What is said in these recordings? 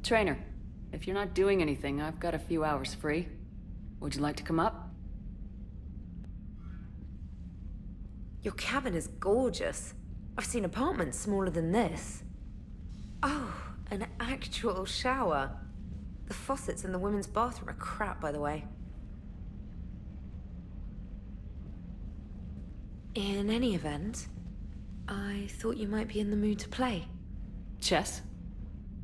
Trainer, if you're not doing anything, I've got a few hours free. Would you like to come up? Your cabin is gorgeous. I've seen apartments smaller than this. Oh, an actual shower. The faucets in the women's bathroom are crap, by the way. In any event, I thought you might be in the mood to play. Chess?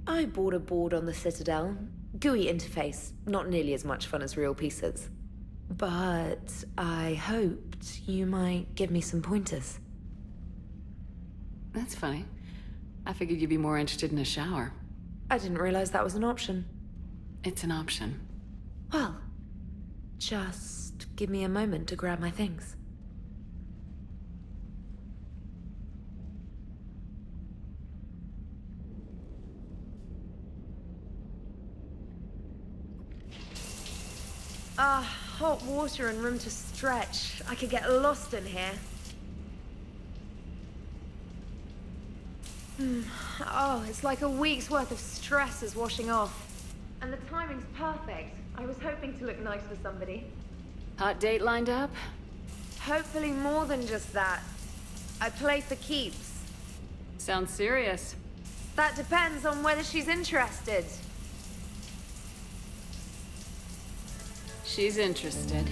I bought a board on the Citadel. GUI interface, not nearly as much fun as real pieces. But I hoped you might give me some pointers. That's funny. I figured you'd be more interested in a shower. I didn't realize that was an option. It's an option. Well, just give me a moment to grab my things. Hot water and room to stretch. I could get lost in here. Oh, it's like a week's worth of stress is washing off. And the timing's perfect. I was hoping to look nice for somebody. Hot date lined up? Hopefully more than just that. I play for keeps. Sounds serious. That depends on whether she's interested. She's interested.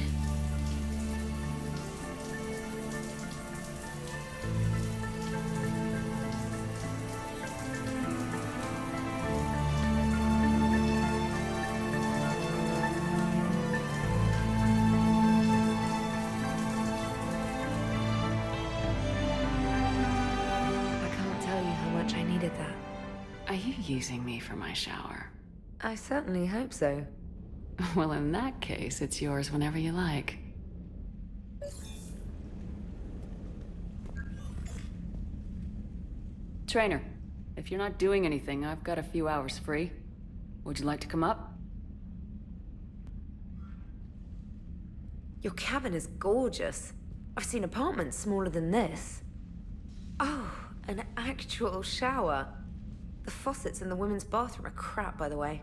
Are you using me for my shower? I certainly hope so. Well, in that case, it's yours whenever you like. Trainer, if you're not doing anything, I've got a few hours free. Would you like to come up? Your cabin is gorgeous. I've seen apartments smaller than this. Oh, an actual shower. The faucets in the women's bathroom are crap, by the way.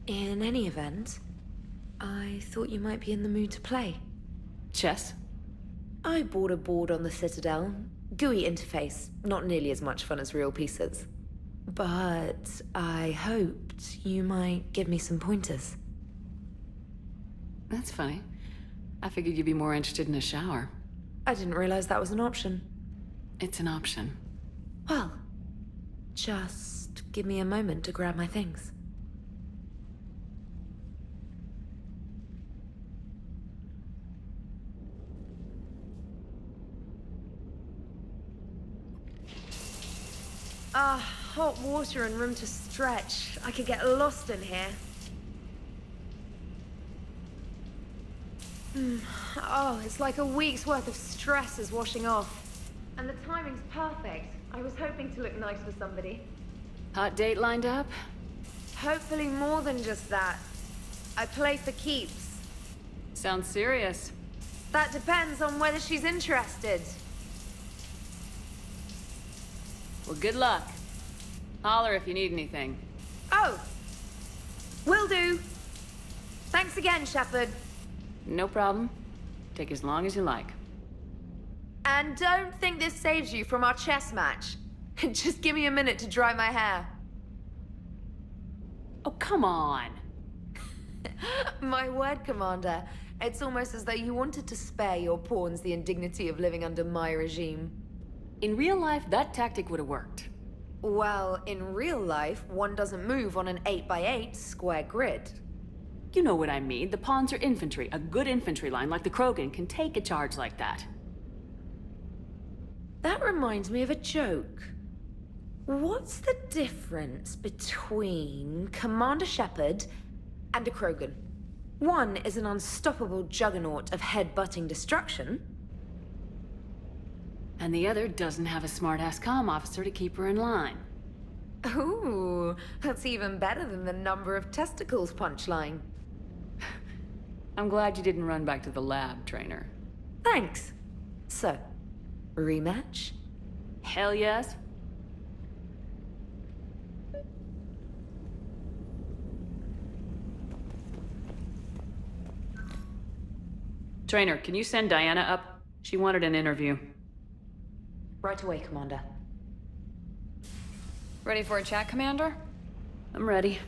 In any event, I thought you might be in the mood to play. Chess? I bought a board on the Citadel. GUI interface, not nearly as much fun as real pieces. But I hoped you might give me some pointers. That's funny. I figured you'd be more interested in a shower. I didn't realize that was an option. It's an option. Well, just give me a moment to grab my things. Hot water and room to stretch. I could get lost in here. Oh, it's like a week's worth of stress is washing off. And the timing's perfect. I was hoping to look nice for somebody. Hot date lined up? Hopefully more than just that. I play for keeps. Sounds serious. That depends on whether she's interested. Well, good luck. Holler if you need anything. Oh! Will do! Thanks again, Shepard. No problem. Take as long as you like. And don't think this saves you from our chess match. Just give me a minute to dry my hair. Oh, come on! My word, Commander. It's almost as though you wanted to spare your pawns the indignity of living under my regime. In real life, that tactic would have worked. Well, in real life, one doesn't move on an 8x8 square grid. You know what I mean. The pawns are infantry. A good infantry line like the Krogan can take a charge like that. That reminds me of a joke. What's the difference between Commander Shepard and a Krogan? One is an unstoppable juggernaut of head-butting destruction. And the other doesn't have a smart-ass comm officer to keep her in line. Ooh, that's even better than the number of testicles punchline. I'm glad you didn't run back to the lab, Trainer. Thanks. So, rematch? Hell yes. Trainer, can you send Diana up? She wanted an interview. Right away, Commander. Ready for a chat, Commander? I'm ready.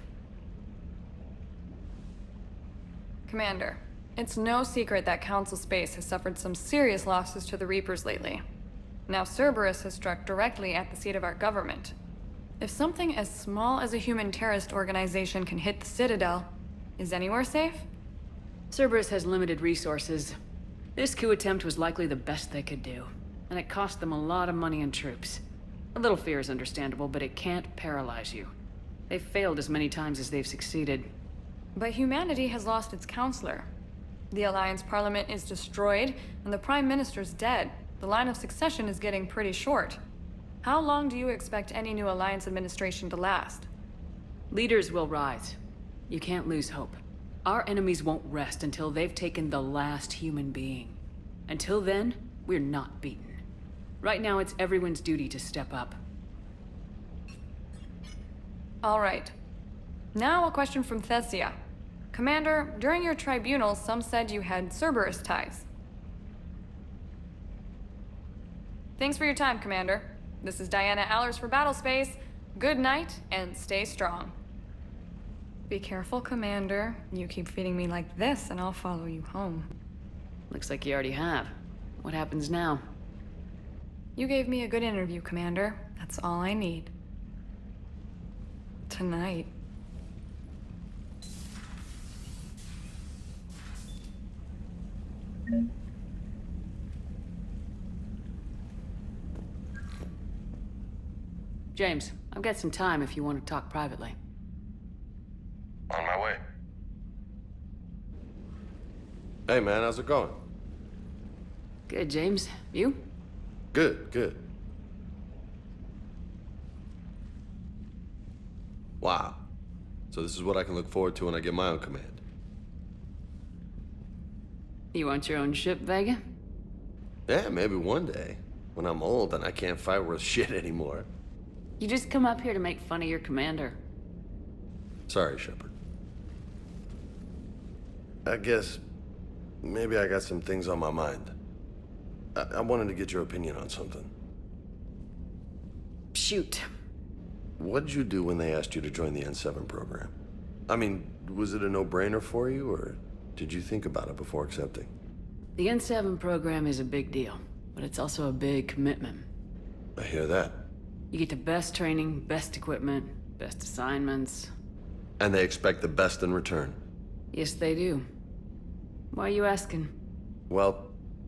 Commander, it's no secret that Council Space has suffered some serious losses to the Reapers lately. Now Cerberus has struck directly at the seat of our government. If something as small as a human terrorist organization can hit the Citadel, is anywhere safe? Cerberus has limited resources. This coup attempt was likely the best they could do, and it cost them a lot of money and troops. A little fear is understandable, but it can't paralyze you. They've failed as many times as they've succeeded. But humanity has lost its counselor. The Alliance Parliament is destroyed, and the Prime Minister's dead. The line of succession is getting pretty short. How long do you expect any new Alliance administration to last? Leaders will rise. You can't lose hope. Our enemies won't rest until they've taken the last human being. Until then, we're not beaten. Right now, it's everyone's duty to step up. All right. Now a question from Thesia. Commander, during your tribunal, some said you had Cerberus ties. Thanks for your time, Commander. This is Diana Allers for Battlespace. Good night, and stay strong. Be careful, Commander. You keep feeding me like this, and I'll follow you home. Looks like you already have. What happens now? You gave me a good interview, Commander. That's all I need. Tonight. James, I've got some time if you want to talk privately. On my way. Hey man, how's it going? Good, James. You? Good, good. Wow. So this is what I can look forward to when I get my own command. You want your own ship, Vega? Yeah, maybe one day. When I'm old and I can't fight worth shit anymore. You just come up here to make fun of your commander. Sorry, Shepard. I guess maybe I got some things on my mind. I wanted to get your opinion on something. Shoot. What'd you do when they asked you to join the N7 program? I mean, was it a no-brainer for you, or did you think about it before accepting? The N7 program is a big deal, but it's also a big commitment. I hear that. You get the best training, best equipment, best assignments. And they expect the best in return. Yes, they do. Why are you asking? Well,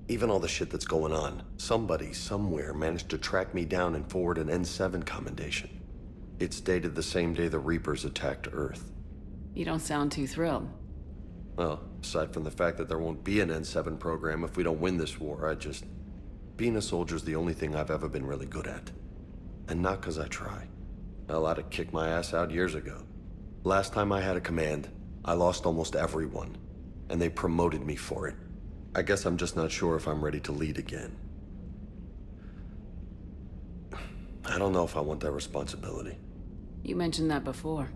even all the shit that's going on, somebody somewhere managed to track me down and forward an N7 commendation. It's dated the same day the Reapers attacked Earth. You don't sound too thrilled. Well, aside from the fact that there won't be an N7 program if we don't win this war, being a soldier's the only thing I've ever been really good at. And not 'cause I try. Hell, I'd have kicked my ass out years ago. Last time I had a command, I lost almost everyone, and they promoted me for it. I guess I'm just not sure if I'm ready to lead again. I don't know if I want that responsibility. You mentioned that before.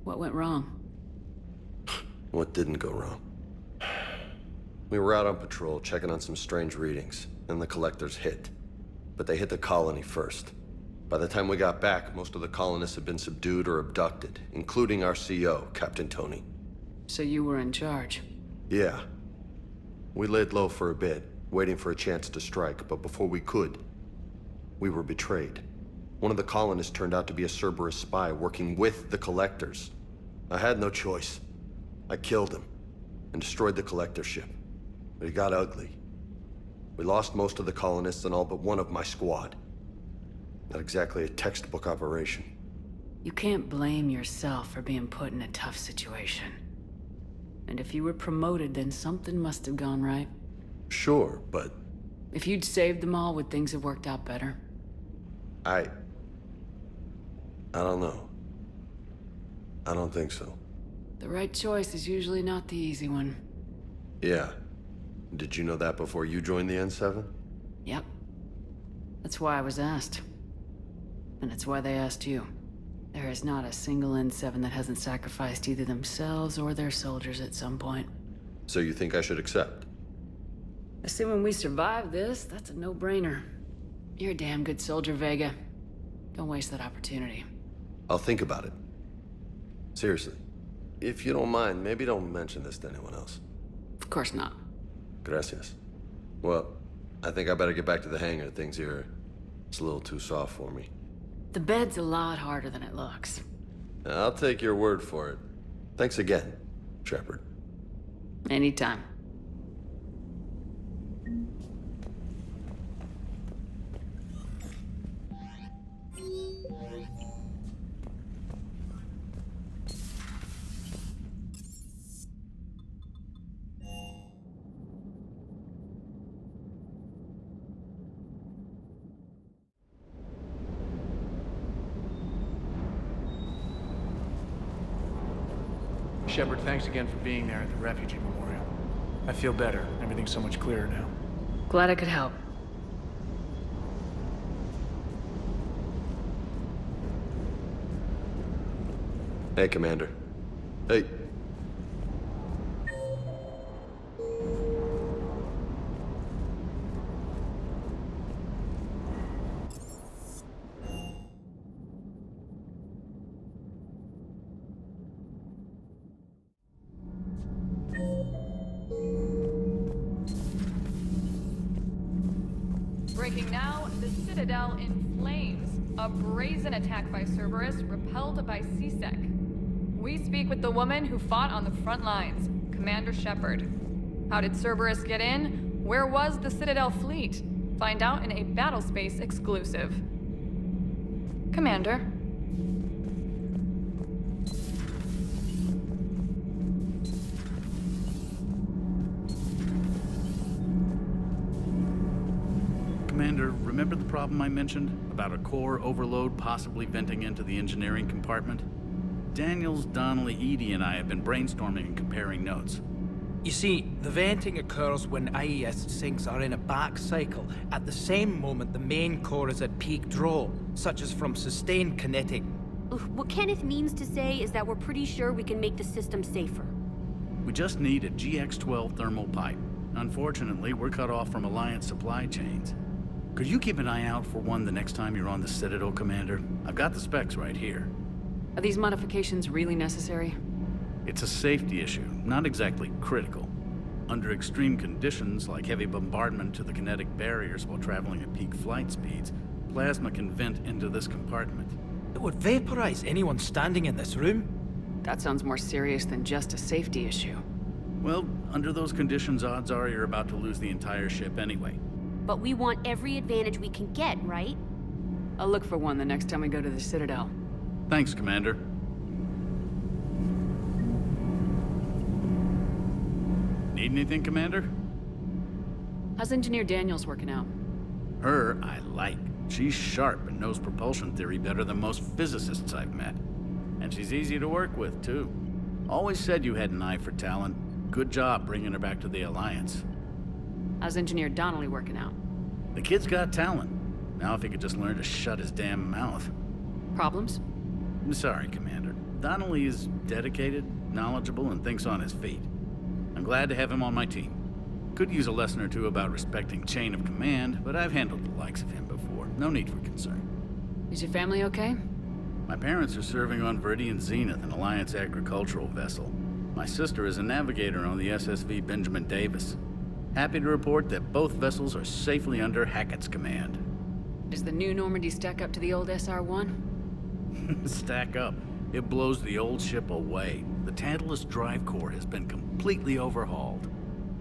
What went wrong? What didn't go wrong? We were out on patrol, checking on some strange readings, and the collectors hit. But they hit the colony first. By the time we got back, most of the colonists had been subdued or abducted, including our CO, Captain Tony. So you were in charge? Yeah. We laid low for a bit, waiting for a chance to strike, but before we could, we were betrayed. One of the colonists turned out to be a Cerberus spy working with the collectors. I had no choice. I killed him and destroyed the collector ship. But it got ugly. We lost most of the colonists and all but one of my squad. Not exactly a textbook operation. You can't blame yourself for being put in a tough situation. And if you were promoted, then something must have gone right. Sure, but If you'd saved them all, would things have worked out better? I don't know. I don't think so. The right choice is usually not the easy one. Yeah. Did you know that before you joined the N7? Yep. That's why I was asked. And it's why they asked you. There is not a single N7 that hasn't sacrificed either themselves or their soldiers at some point. So you think I should accept? Assuming we survive this, that's a no-brainer. You're a damn good soldier, Vega. Don't waste that opportunity. I'll think about it. Seriously. If you don't mind, maybe don't mention this to anyone else. Of course not. Gracias. Well, I think I better get back to the hangar. Things here, it's a little too soft for me. The bed's a lot harder than it looks. I'll take your word for it. Thanks again, Shepard. Anytime. Shepard, thanks again for being there at the Refugee Memorial. I feel better. Everything's so much clearer now. Glad I could help. Hey, Commander. Hey. Breaking now, the Citadel in flames. A brazen attack by Cerberus repelled by CSEC. We speak with the woman who fought on the front lines, Commander Shepard. How did Cerberus get in? Where was the Citadel fleet? Find out in a Battlespace exclusive. Commander. Commander, remember the problem I mentioned? About a core overload possibly venting into the engineering compartment? Daniels, Donnelly, Edie, and I have been brainstorming and comparing notes. You see, the venting occurs when IES sinks are in a back cycle, at the same moment the main core is at peak draw, such as from sustained kinetic. What Kenneth means to say is that we're pretty sure we can make the system safer. We just need a GX-12 thermal pipe. Unfortunately, we're cut off from Alliance supply chains. Could you keep an eye out for one the next time you're on the Citadel, Commander? I've got the specs right here. Are these modifications really necessary? It's a safety issue, not exactly critical. Under extreme conditions, like heavy bombardment to the kinetic barriers while traveling at peak flight speeds, plasma can vent into this compartment. It would vaporize anyone standing in this room. That sounds more serious than just a safety issue. Well, under those conditions, odds are you're about to lose the entire ship anyway. But we want every advantage we can get, right? I'll look for one the next time we go to the Citadel. Thanks, Commander. Need anything, Commander? How's Engineer Daniels working out? Her, I like. She's sharp and knows propulsion theory better than most physicists I've met. And she's easy to work with, too. Always said you had an eye for talent. Good job bringing her back to the Alliance. How's Engineer Donnelly working out? The kid's got talent. Now if he could just learn to shut his damn mouth. Problems? I'm sorry, Commander. Donnelly is dedicated, knowledgeable, and thinks on his feet. I'm glad to have him on my team. Could use a lesson or two about respecting chain of command, but I've handled the likes of him before. No need for concern. Is your family okay? My parents are serving on Viridian Zenith, an Alliance agricultural vessel. My sister is a navigator on the SSV Benjamin Davis. Happy to report that both vessels are safely under Hackett's command. Does the new Normandy stack up to the old SR-1? Stack up. It blows the old ship away. The Tantalus drive core has been completely overhauled.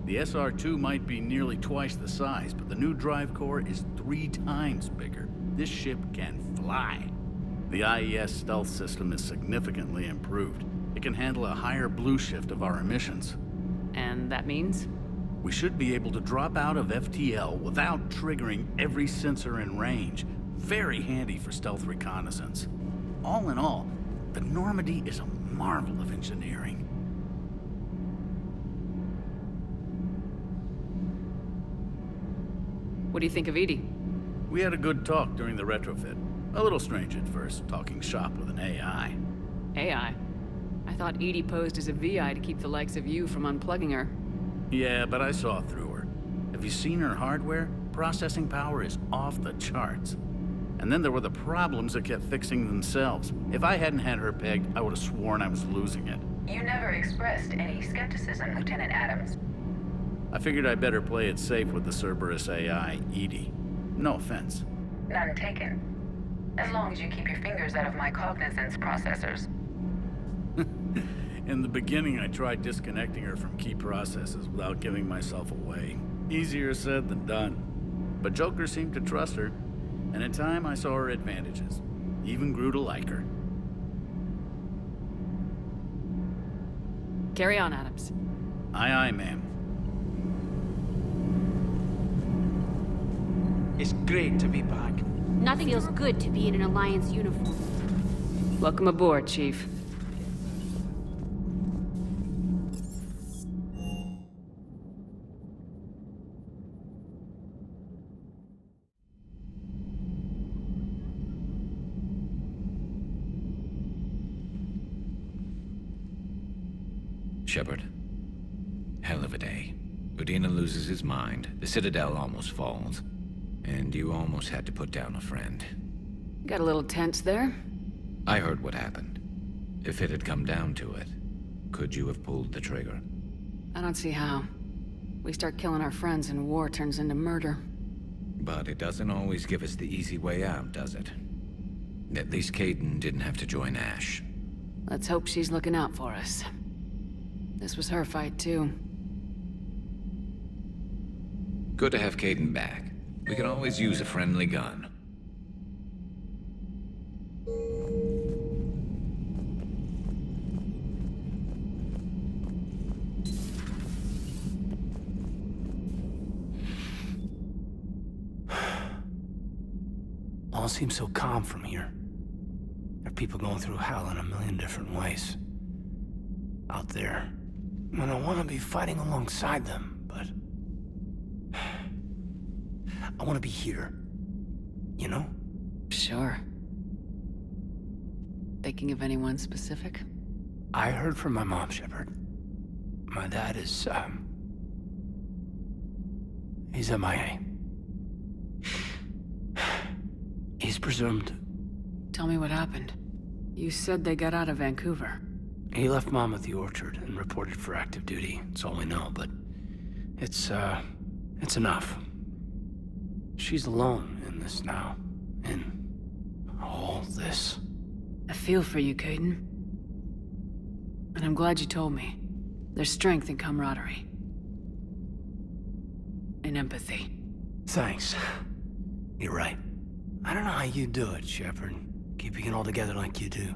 The SR-2 might be nearly twice the size, but the new drive core is 3 times bigger. This ship can fly. The IES stealth system is significantly improved. It can handle a higher blue shift of our emissions. And that means? We should be able to drop out of FTL without triggering every sensor in range. Very handy for stealth reconnaissance. All in all, the Normandy is a marvel of engineering. What do you think of Edie? We had a good talk during the retrofit. A little strange at first, talking shop with an AI. AI? I thought Edie posed as a VI to keep the likes of you from unplugging her. Yeah, but I saw through her. Have you seen her hardware? Processing power is off the charts. And then there were the problems that kept fixing themselves. If I hadn't had her pegged, I would have sworn I was losing it. You never expressed any skepticism, Lieutenant Adams. I figured I'd better play it safe with the Cerberus AI, Edie. No offense. None taken. As long as you keep your fingers out of my cognizance processors. In the beginning, I tried disconnecting her from key processes without giving myself away. Easier said than done. But Joker seemed to trust her, and in time I saw her advantages. Even grew to like her. Carry on, Adams. Aye, aye, ma'am. It's great to be back. Nothing feels good to be in an Alliance uniform. Welcome aboard, Chief. Shepard. Hell of a day. Udina loses his mind, the Citadel almost falls, and you almost had to put down a friend. Got a little tense there. I heard what happened. If it had come down to it, could you have pulled the trigger? I don't see how. We start killing our friends and war turns into murder. But it doesn't always give us the easy way out, does it? At least Caden didn't have to join Ash. Let's hope she's looking out for us. This was her fight, too. Good to have Caden back. We can always use a friendly gun. All seems so calm from here. There are people going through hell in a million different ways. Out there. And I want to be fighting alongside them, but... I want to be here. You know? Sure. Thinking of anyone specific? I heard from my mom, Shepard. My dad is, he's MIA. He's presumed. Tell me what happened. You said they got out of Vancouver. He left Mom at the orchard and reported for active duty. That's all we know, but it's enough. She's alone in this now. In all this. I feel for you, Caden. And I'm glad you told me. There's strength in camaraderie. And empathy. Thanks. You're right. I don't know how you do it, Shepard. Keeping it all together like you do.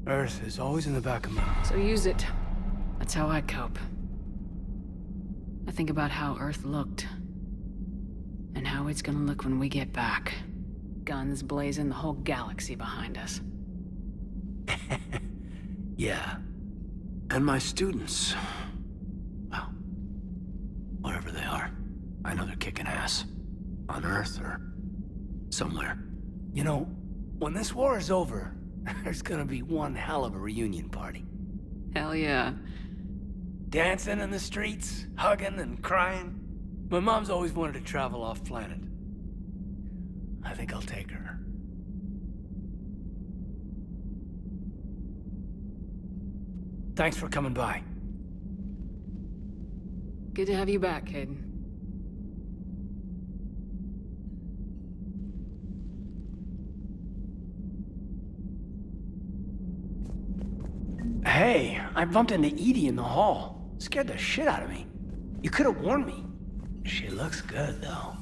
Earth is always in the back of my mind. So use it. That's how I cope. I think about how Earth looked. And how it's gonna look when we get back. Guns blazing, the whole galaxy behind us. Yeah. And my students. Well, wherever they are. I know they're kicking ass. On Earth or somewhere. You know, when this war is over, there's gonna be one hell of a reunion party. Hell yeah. Dancing in the streets, hugging and crying. My mom's always wanted to travel off-planet. I think I'll take her. Thanks for coming by. Good to have you back, Caden. Hey, I bumped into Edie in the hall. Scared the shit out of me. You could have warned me. She looks good, though.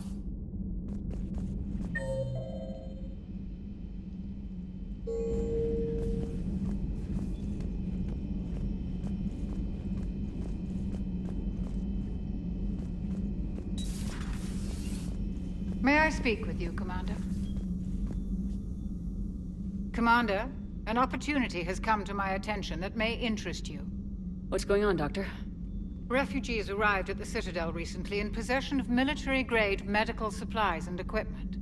May I speak with you, Commander? Commander, an opportunity has come to my attention that may interest you. What's going on, Doctor? Refugees arrived at the Citadel recently in possession of military-grade medical supplies and equipment.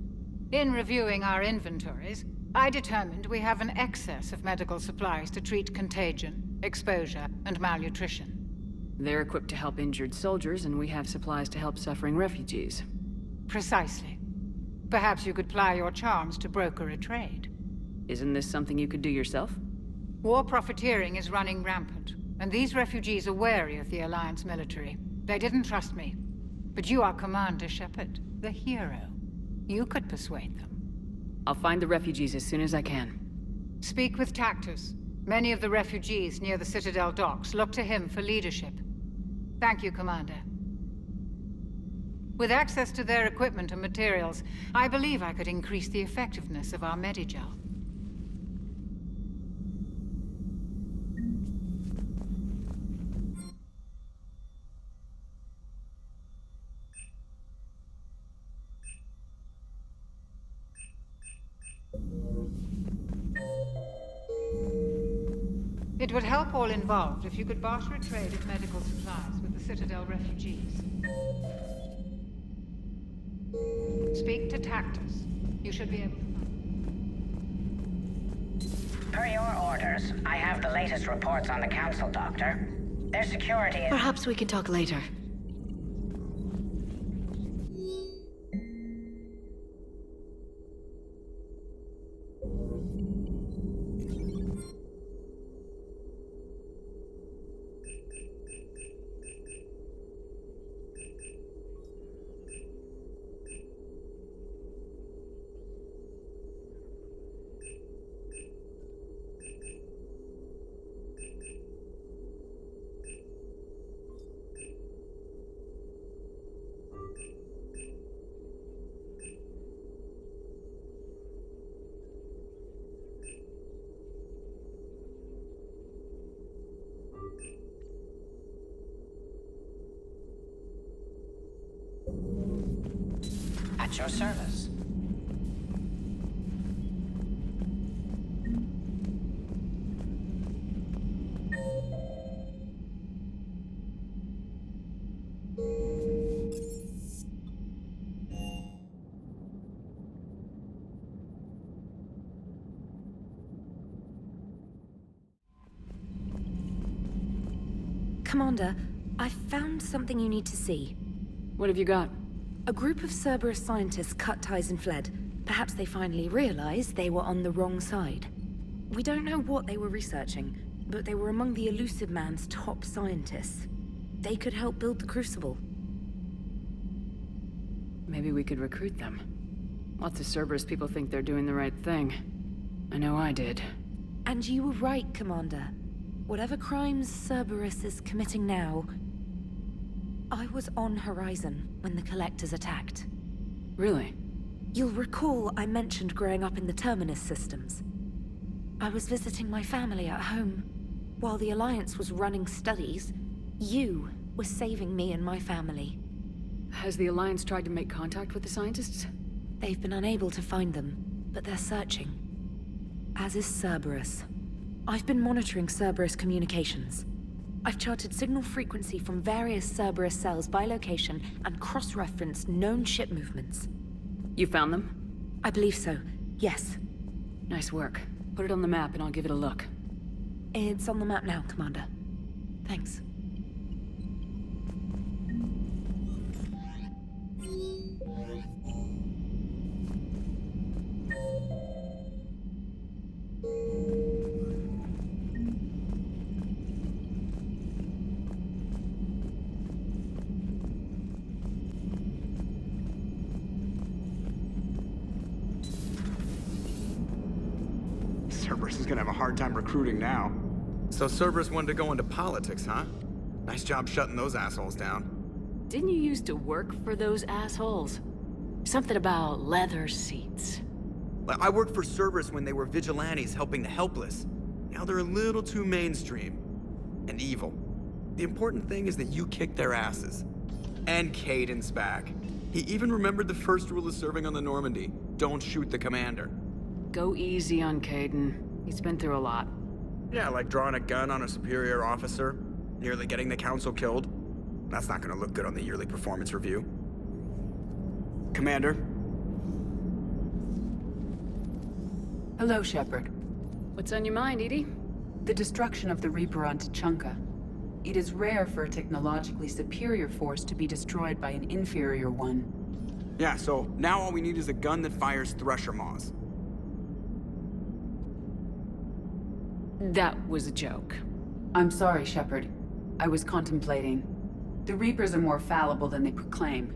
In reviewing our inventories, I determined we have an excess of medical supplies to treat contagion, exposure, and malnutrition. They're equipped to help injured soldiers, and we have supplies to help suffering refugees. Precisely. Perhaps you could ply your charms to broker a trade. Isn't this something you could do yourself? War profiteering is running rampant, and these refugees are wary of the Alliance military. They didn't trust me. But you are Commander Shepard, the hero. You could persuade them. I'll find the refugees as soon as I can. Speak with Tactus. Many of the refugees near the Citadel docks look to him for leadership. Thank you, Commander. With access to their equipment and materials, I believe I could increase the effectiveness of our Medigel. It would help all involved if you could barter a trade of medical supplies with the Citadel refugees. Speak to Tactus. You should be able to find. Per your orders, I have the latest reports on the Council, Doctor. Their security is... Perhaps we can talk later. At your service. Commander, I found something you need to see. What have you got? A group of Cerberus scientists cut ties and fled. Perhaps they finally realized they were on the wrong side. We don't know what they were researching, but they were among the Elusive Man's top scientists. They could help build the Crucible. Maybe we could recruit them. Lots of Cerberus people think they're doing the right thing. I know I did. And you were right, Commander. Whatever crimes Cerberus is committing now, I was on Horizon when the Collectors attacked. Really? You'll recall I mentioned growing up in the Terminus systems. I was visiting my family at home. While the Alliance was running studies, you were saving me and my family. Has the Alliance tried to make contact with the scientists? They've been unable to find them, but they're searching. As is Cerberus. I've been monitoring Cerberus communications. I've charted signal frequency from various Cerberus cells by location and cross-referenced known ship movements. You found them? I believe so, yes. Nice work. Put it on the map and I'll give it a look. It's on the map now, Commander. Thanks. Cerberus is gonna have a hard time recruiting now. So Cerberus wanted to go into politics, huh? Nice job shutting those assholes down. Didn't you used to work for those assholes? Something about leather seats. I worked for Cerberus when they were vigilantes helping the helpless. Now they're a little too mainstream. And evil. The important thing is that you kicked their asses. And Caden's back. He even remembered the first rule of serving on the Normandy. Don't shoot the commander. Go easy on Caden. He's been through a lot. Yeah, like drawing a gun on a superior officer, nearly getting the council killed. That's not gonna look good on the yearly performance review. Commander? Hello, Shepard. What's on your mind, Edie? The destruction of the Reaper on Tuchanka. It is rare for a technologically superior force to be destroyed by an inferior one. Yeah, so now all we need is a gun that fires Thresher Maws. That was a joke. I'm sorry, Shepard. I was contemplating. The Reapers are more fallible than they proclaim.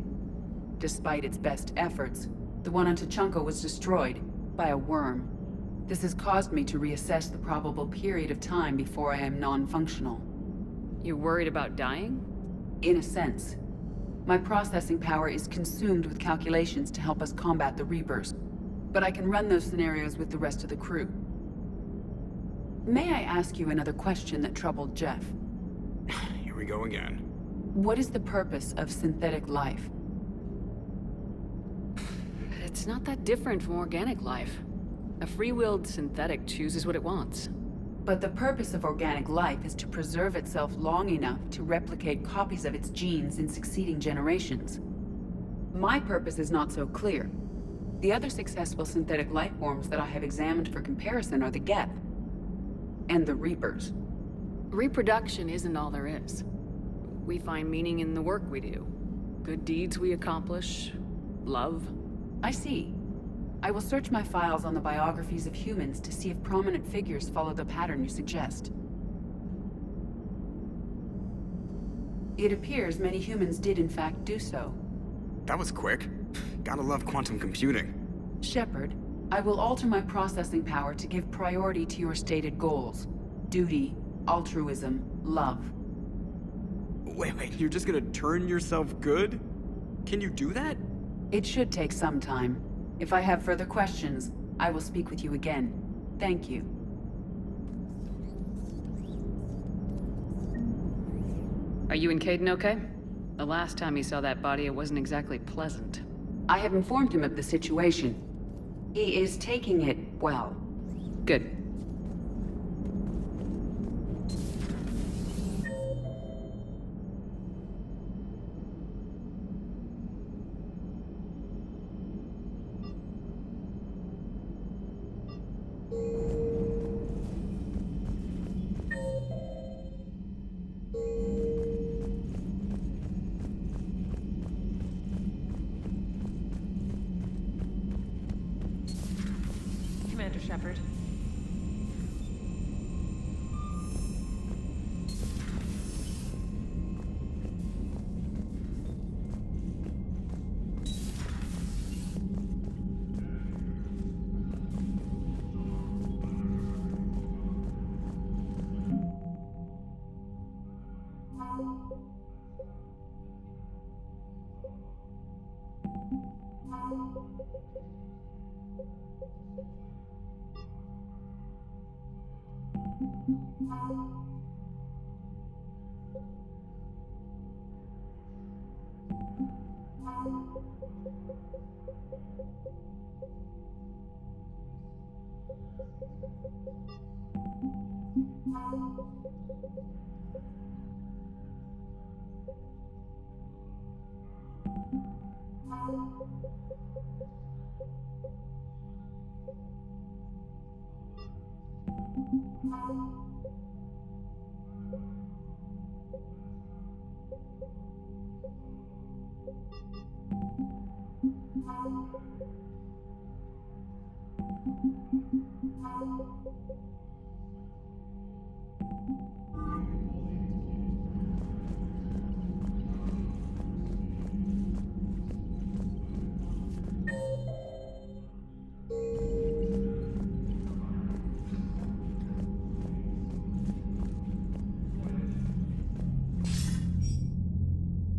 Despite its best efforts, the one on Tuchanka was destroyed by a worm. This has caused me to reassess the probable period of time before I am non-functional. You worried about dying? In a sense. My processing power is consumed with calculations to help us combat the Reapers. But I can run those scenarios with the rest of the crew. May I ask you another question that troubled Jeff? Here we go again. What is the purpose of synthetic life? It's not that different from organic life. A free-willed synthetic chooses what it wants. But the purpose of organic life is to preserve itself long enough to replicate copies of its genes in succeeding generations. My purpose is not so clear. The other successful synthetic life forms that I have examined for comparison are the Geth and the Reapers. Reproduction isn't all there is. We find meaning in the work we do. Good deeds we accomplish. Love. I see. I will search my files on the biographies of humans to see if prominent figures follow the pattern you suggest. It appears many humans did in fact do so. That was quick. Gotta love quantum computing. Shepard, I will alter my processing power to give priority to your stated goals. Duty, altruism, love. Wait, you're just gonna turn yourself good? Can you do that? It should take some time. If I have further questions, I will speak with you again. Thank you. Are you and Caden okay? The last time he saw that body, it wasn't exactly pleasant. I have informed him of the situation. He is taking it well. Good. Commander Shepard.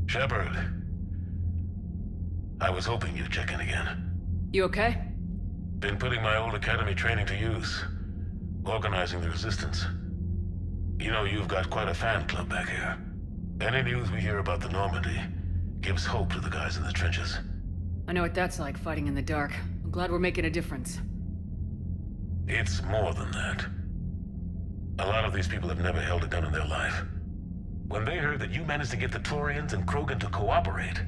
Shepard. I was hoping you'd check in again. You okay? Been putting my old academy training to use. Organizing the resistance. You know, you've got quite a fan club back here. Any news we hear about the Normandy gives hope to the guys in the trenches. I know what that's like, fighting in the dark. I'm glad we're making a difference. It's more than that. A lot of these people have never held a gun in their life. When they heard that you managed to get the Torians and Krogan to cooperate,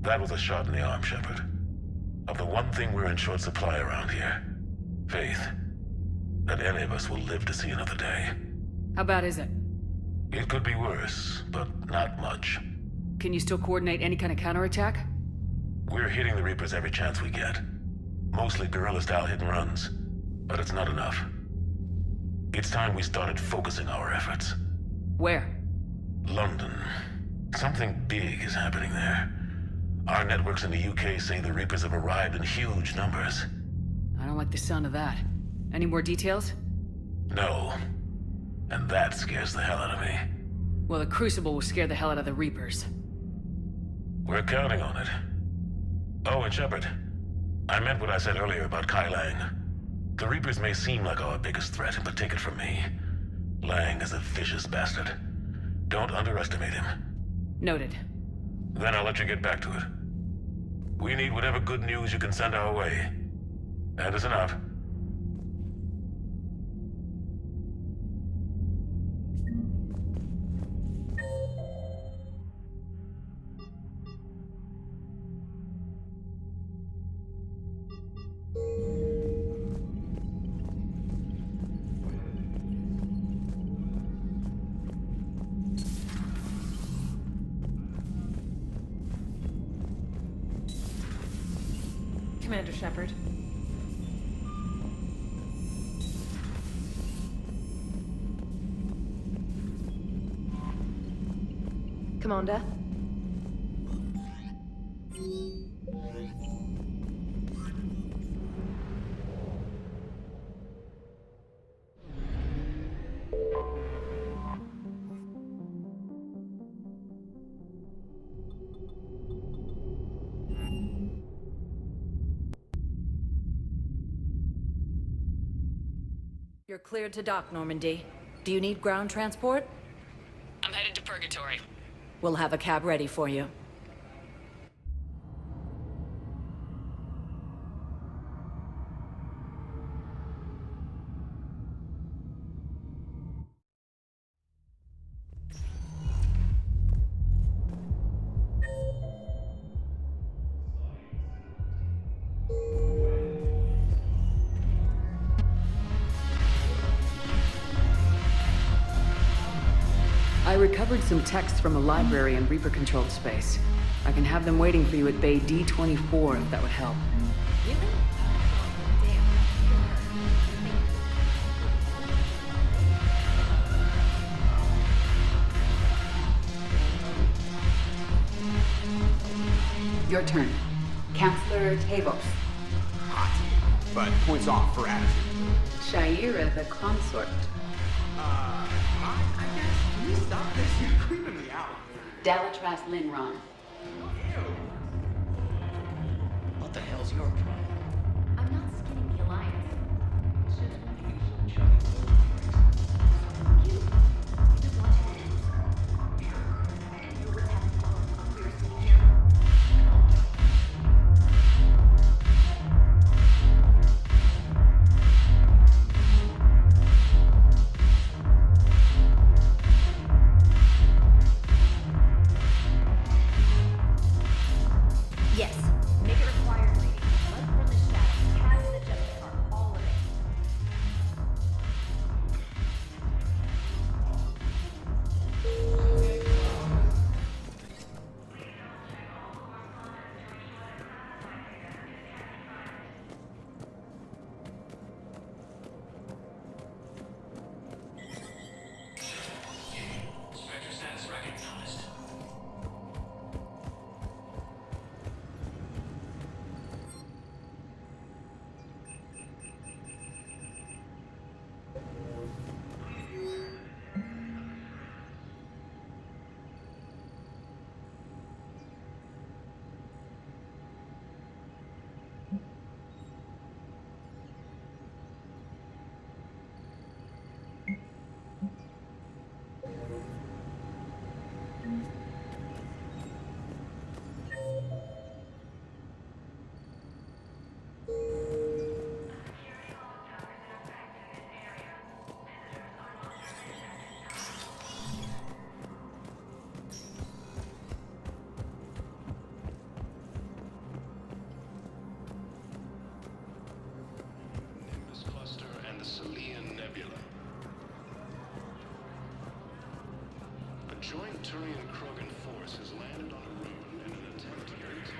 that was a shot in the arm, Shepard. Of the one thing we're in short supply around here. Faith. That any of us will live to see another day. How bad is it? It could be worse, but not much. Can you still coordinate any kind of counterattack? We're hitting the Reapers every chance we get. Mostly guerrilla-style hit-and-runs. But it's not enough. It's time we started focusing our efforts. Where? London. Something big is happening there. Our networks in the UK say the Reapers have arrived in huge numbers. I don't like the sound of that. Any more details? No. And that scares the hell out of me. Well, the Crucible will scare the hell out of the Reapers. We're counting on it. Oh, and Shepard, I meant what I said earlier about Kai Lang. The Reapers may seem like our biggest threat, but take it from me. Lang is a vicious bastard. Don't underestimate him. Noted. Then I'll let you get back to it. We need whatever good news you can send our way. And it's enough. Commander Shepard. Commander? You're cleared to dock, Normandy. Do you need ground transport? I'm headed to Purgatory. We'll have a cab ready for you. I recovered some texts from a library in Reaper-controlled space. I can have them waiting for you at Bay D-24 if that would help. Your turn. Counselor Tavos. Hot. But points off for attitude. Shaira the consort. I guess. Can you stop this? You're creeping me out. Dalatras Linron. What the hell's your problem? I'm not skinning the Alliance. Yes, make it required reading. Blood from the shadows, cast the justice card, all of it.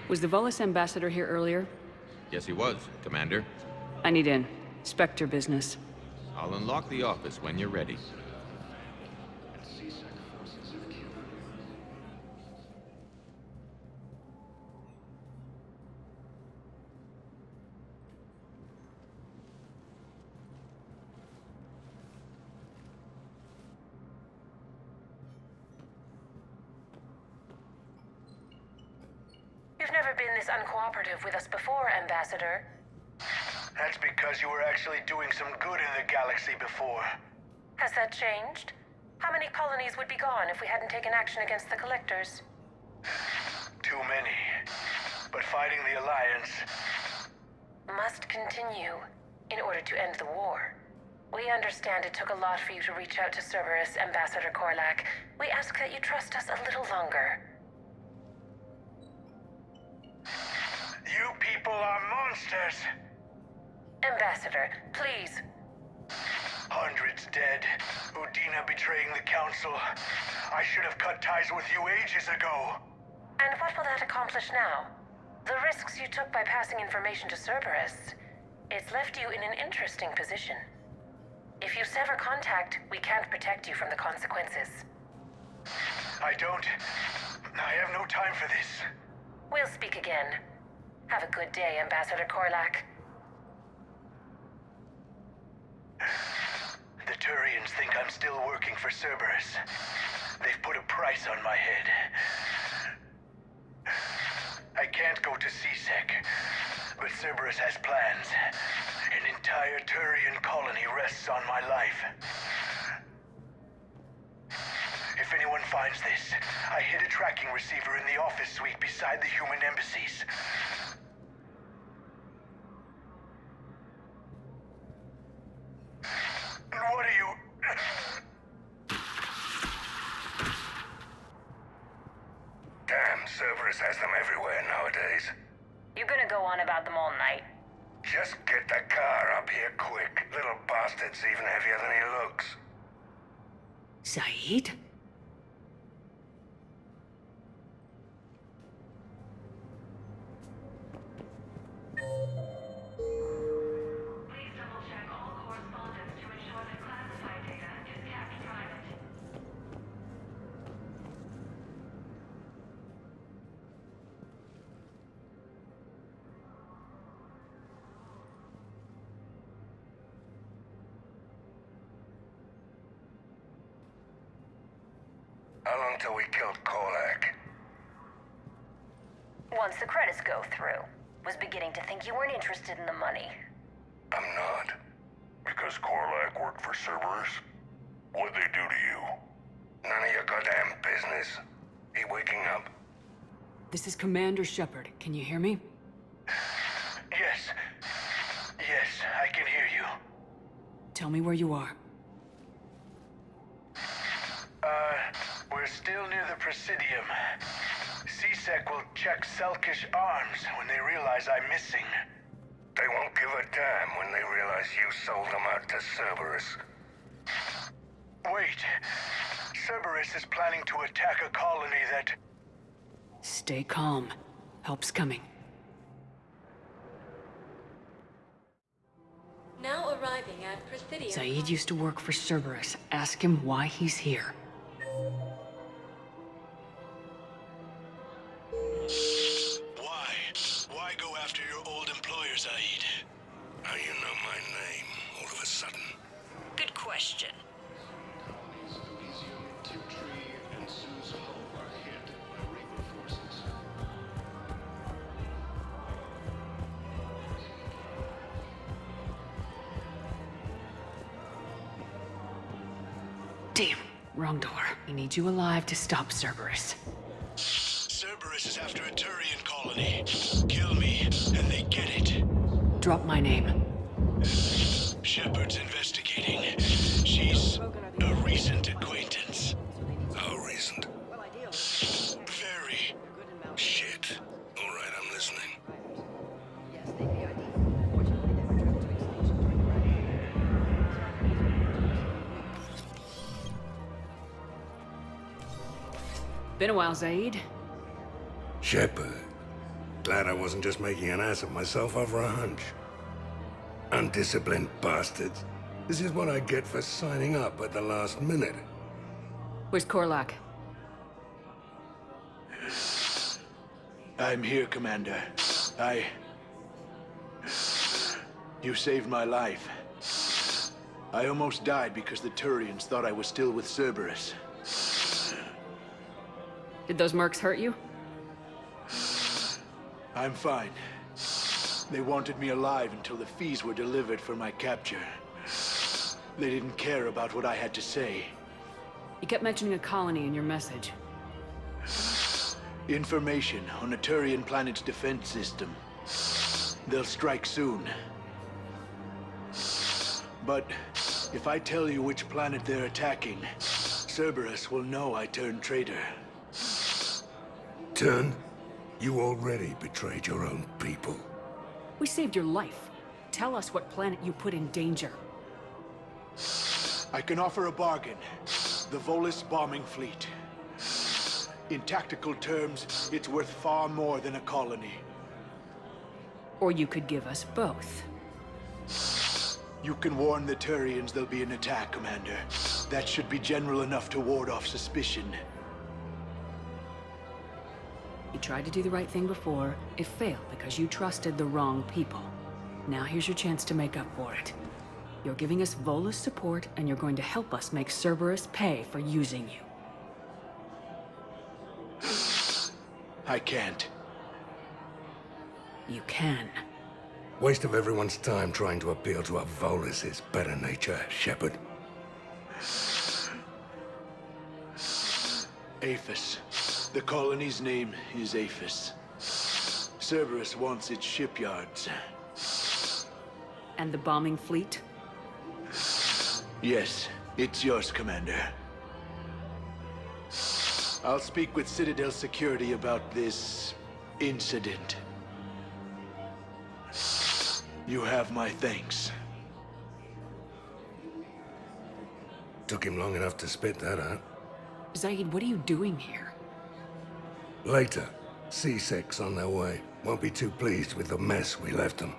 Was the Volus ambassador here earlier? Yes, he was, Commander. I need in. Spectre business. I'll unlock the office when you're ready. You've never been this uncooperative with us before, Ambassador. That's because you were actually doing some good in the galaxy before. Has that changed? How many colonies would be gone if we hadn't taken action against the Collectors? Too many. But fighting the Alliance must continue in order to end the war. We understand it took a lot for you to reach out to Cerberus, Ambassador Korlak. We ask that you trust us a little longer. You people are monsters! Ambassador, please. Hundreds dead. Udina betraying the Council. I should have cut ties with you ages ago. And what will that accomplish now? The risks you took by passing information to Cerberus. It's left you in an interesting position. If you sever contact, we can't protect you from the consequences. I have no time for this. We'll speak again. Have a good day, Ambassador Korlak. The Turians think I'm still working for Cerberus. They've put a price on my head. I can't go to C-Sec, but Cerberus has plans. An entire Turian colony rests on my life. If anyone finds this, I hid a tracking receiver in the office suite beside the human embassies. What are you... Damn, Cerberus has them everywhere nowadays. You gonna go on about them all night? Just get the car up here quick. Little bastard's even heavier than he looks. Zaid? How long till we killed Korlak? Once the credits go through. Was beginning to think you weren't interested in the money. I'm not. Because Korlak worked for Cerberus? What'd they do to you? None of your goddamn business. He waking up? This is Commander Shepard. Can you hear me? Yes. Yes, I can hear you. Tell me where you are. We're still near the Presidium. C-Sec will check Selkish arms when they realize I'm missing. They won't give a damn when they realize you sold them out to Cerberus. Wait. Cerberus is planning to attack a colony that... Stay calm. Help's coming. Now arriving at Presidium. Zaid used to work for Cerberus. Ask him why he's here. Why? Why go after your old employer, Zaid? How you know my name all of a sudden? Good question. Damn, wrong door. We need you alive to stop Cerberus. Cerberus is after a Turian colony. Kill me, and they get it. Drop my name. Shepard's investigating. She's a recent acquaintance. How recent? Very. Shit. All right, I'm listening. Been a while, Zaid. Shepard. Glad I wasn't just making an ass of myself over a hunch. Undisciplined bastards. This is what I get for signing up at the last minute. Where's Korlak? I'm here, Commander. You saved my life. I almost died because the Turians thought I was still with Cerberus. Did those mercs hurt you? I'm fine. They wanted me alive until the fees were delivered for my capture. They didn't care about what I had to say. You kept mentioning a colony in your message. Information on a Turian planet's defense system. They'll strike soon. But if I tell you which planet they're attacking, Cerberus will know I turned traitor. Turned? You already betrayed your own people. We saved your life. Tell us what planet you put in danger. I can offer a bargain. The Volus bombing fleet. In tactical terms, it's worth far more than a colony. Or you could give us both. You can warn the Turians there'll be an attack, Commander. That should be general enough to ward off suspicion. You tried to do the right thing before. It failed because you trusted the wrong people. Now here's your chance to make up for it. You're giving us Volus support, and you're going to help us make Cerberus pay for using you. I can't. You can. Waste of everyone's time trying to appeal to a Volus's better nature, Shepard. Aphis. The colony's name is Aphis. Cerberus wants its shipyards. And the bombing fleet? Yes, it's yours, Commander. I'll speak with Citadel security about this incident. You have my thanks. Took him long enough to spit that out. Zaid, what are you doing here? Later. C6 on their way. Won't be too pleased with the mess we left them.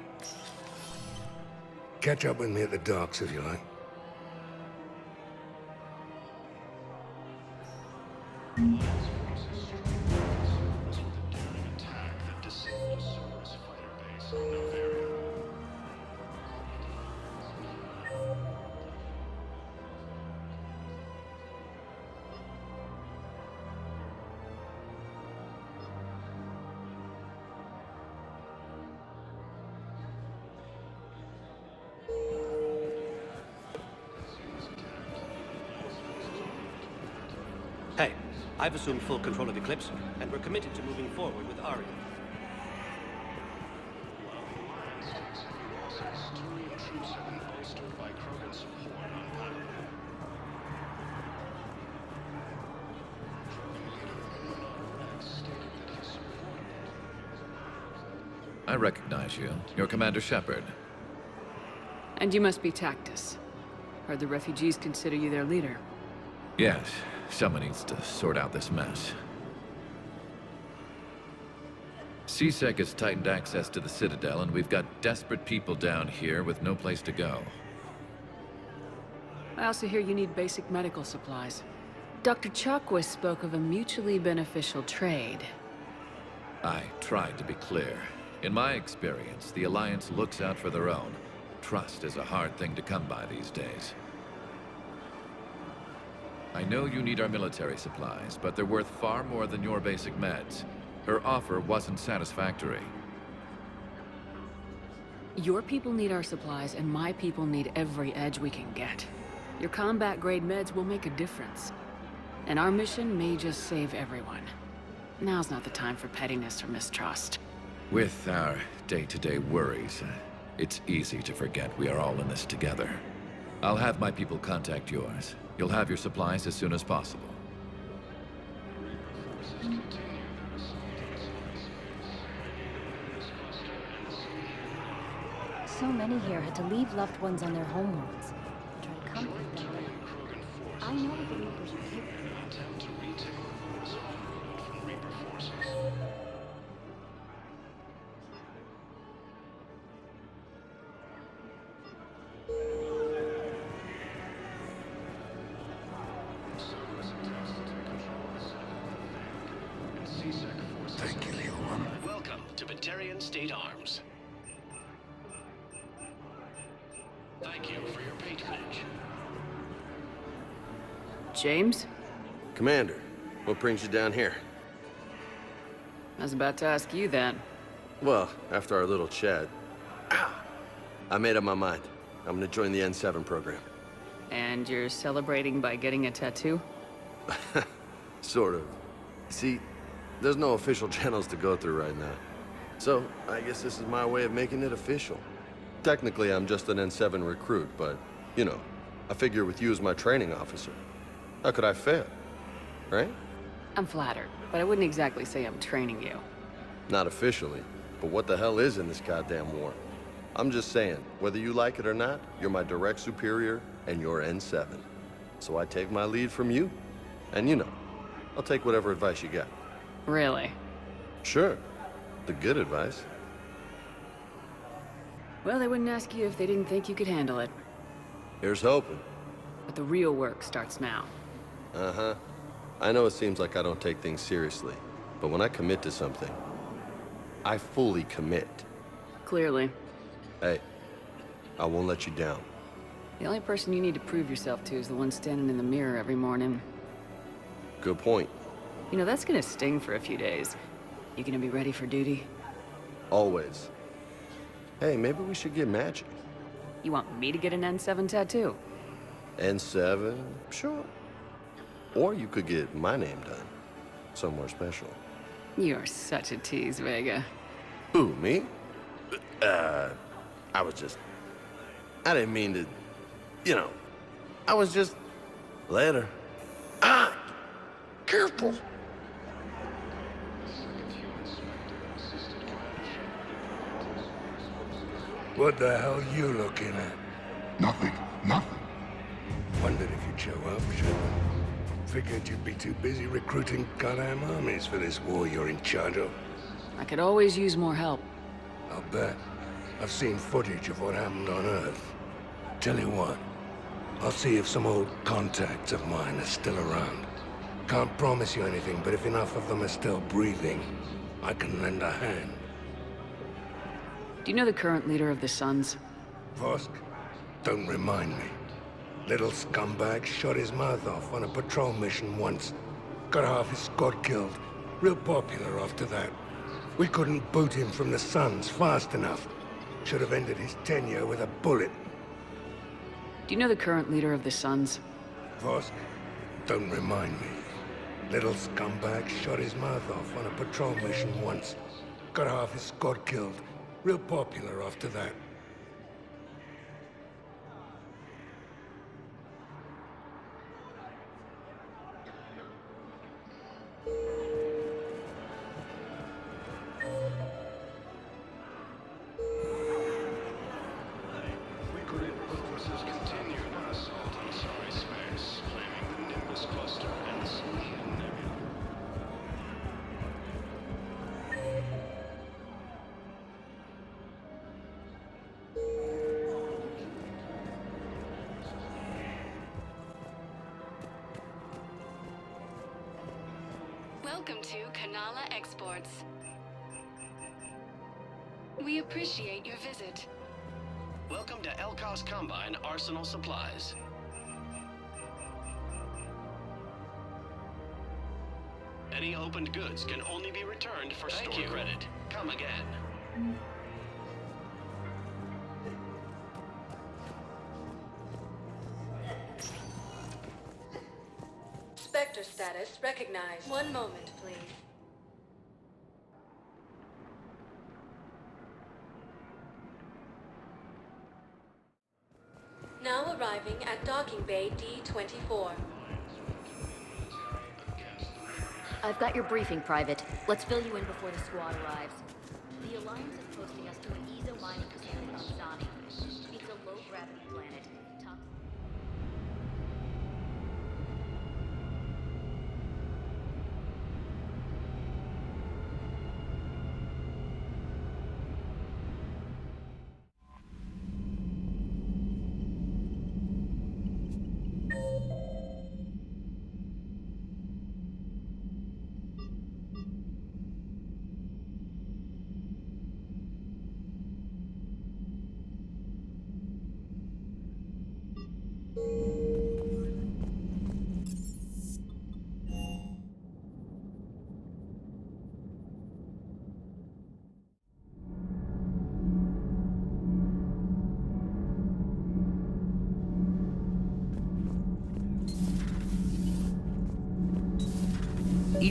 Catch up with me at the docks if you like. Hey, I've assumed full control of Eclipse, and we're committed to moving forward with Aria. I recognize you. You're Commander Shepard. And you must be Tactus. Heard the refugees consider you their leader. Yes, someone needs to sort out this mess. CSEC has tightened access to the Citadel, and we've got desperate people down here with no place to go. I also hear you need basic medical supplies. Dr. Chakwas spoke of a mutually beneficial trade. I tried to be clear. In my experience, the Alliance looks out for their own. Trust is a hard thing to come by these days. I know you need our military supplies, but they're worth far more than your basic meds. Her offer wasn't satisfactory. Your people need our supplies, and my people need every edge we can get. Your combat-grade meds will make a difference. And our mission may just save everyone. Now's not the time for pettiness or mistrust. With our day-to-day worries, it's easy to forget we are all in this together. I'll have my people contact yours. You'll have your supplies as soon as possible. So many here had to leave loved ones on their homeworlds. Try to comfort them. I know the Reapers are here. Washington State Arms. Thank you for your patronage. James? Commander, what brings you down here? I was about to ask you that. Well, after our little chat, I made up my mind. I'm gonna join the N7 program. And you're celebrating by getting a tattoo? Sort of. See, there's no official channels to go through right now. So, I guess this is my way of making it official. Technically, I'm just an N7 recruit, but, you know, I figure with you as my training officer, how could I fail? Right? I'm flattered, but I wouldn't exactly say I'm training you. Not officially, but what the hell is in this goddamn war? I'm just saying, whether you like it or not, you're my direct superior, and you're N7. So I take my lead from you, and you know, I'll take whatever advice you got. Really? Sure. The good advice. Well, they wouldn't ask you if they didn't think you could handle it. Here's hoping. But the real work starts now. Uh-huh. I know it seems like I don't take things seriously, but when I commit to something, I fully commit. Clearly. Hey, I won't let you down. The only person you need to prove yourself to is the one standing in the mirror every morning. Good point. You know, that's gonna sting for a few days. You gonna be ready for duty? Always. Hey, maybe we should get matching. You want me to get an N7 tattoo? N7? Sure. Or you could get my name done. Somewhere special. You're such a tease, Vega. Who, me? I was just... I didn't mean to... You know, I was just... Later. Ah! Careful! What the hell you looking at? Nothing. Nothing. Wondered if you'd show up, Sherman. Figured you'd be too busy recruiting goddamn armies for this war you're in charge of. I could always use more help. I'll bet. I've seen footage of what happened on Earth. Tell you what, I'll see if some old contacts of mine are still around. Can't promise you anything, but if enough of them are still breathing, I can lend a hand. Do you know the current leader of the Suns? Vosk? Don't remind me. Little scumbag shot his mouth off on a patrol mission once. Got half his squad killed. Real popular after that. We couldn't boot him from the Suns fast enough. Should have ended his tenure with a bullet. Do you know the current leader of the Suns? Vosk? Don't remind me. Little scumbag shot his mouth off on a patrol mission once. Got half his squad killed. Real popular after that. Welcome to Kanala Exports. We appreciate your visit. Welcome to Elkos Combine Arsenal Supplies. Any opened goods can only be returned for store credit. Come again. Spectre status recognized. One moment, please. Now arriving at docking bay D-24. I've got your briefing, Private. Let's fill you in before the squad arrives. The Alliance is posting us to an EZO mining facility on Zani. It's a low-gravity planet.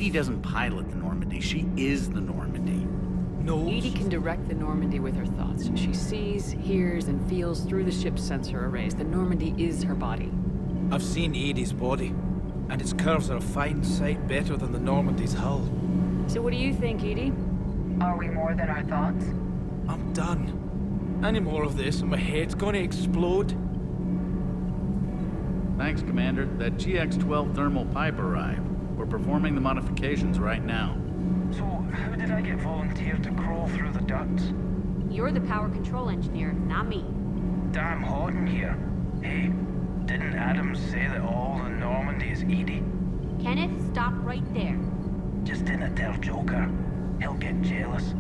EDI doesn't pilot the Normandy, she is the Normandy. No. EDI can direct the Normandy with her thoughts. She sees, hears, and feels through the ship's sensor arrays. The Normandy is her body. I've seen EDI's body, and its curves are a fine sight better than the Normandy's hull. So what do you think, EDI? Are we more than our thoughts? I'm done. Any more of this and my head's gonna explode. Thanks, Commander. That GX-12 thermal pipe arrived. We're performing the modifications right now. So, how did I get volunteered to crawl through the ducts? You're the power control engineer, not me. Damn hot in here. Hey, didn't Adams say that all the Normandy is EDI? Kenneth, stop right there. Just didn't tell Joker. He'll get jealous.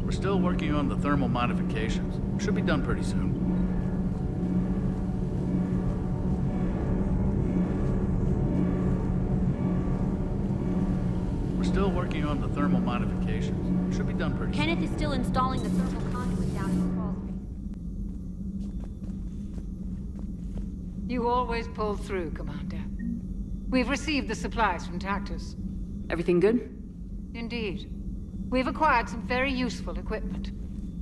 We're still working on the thermal modifications. Should be done pretty soon. Still working on the thermal modifications. Should be done pretty soon. Kenneth is still installing the thermal conduit down in the crawl space. You always pull through, Commander. We've received the supplies from Tactus. Everything good? Indeed. We've acquired some very useful equipment.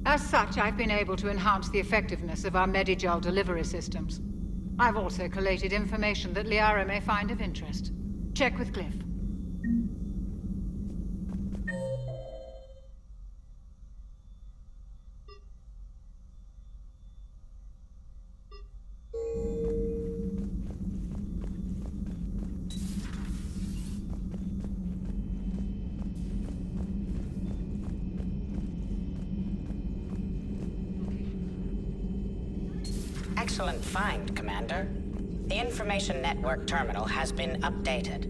As such, I've been able to enhance the effectiveness of our Medigel delivery systems. I've also collated information that Liara may find of interest. Check with Cliff. Excellent find, Commander. The Information Network terminal has been updated.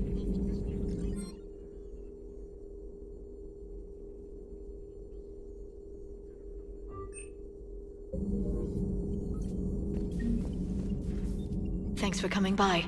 Thanks for coming by.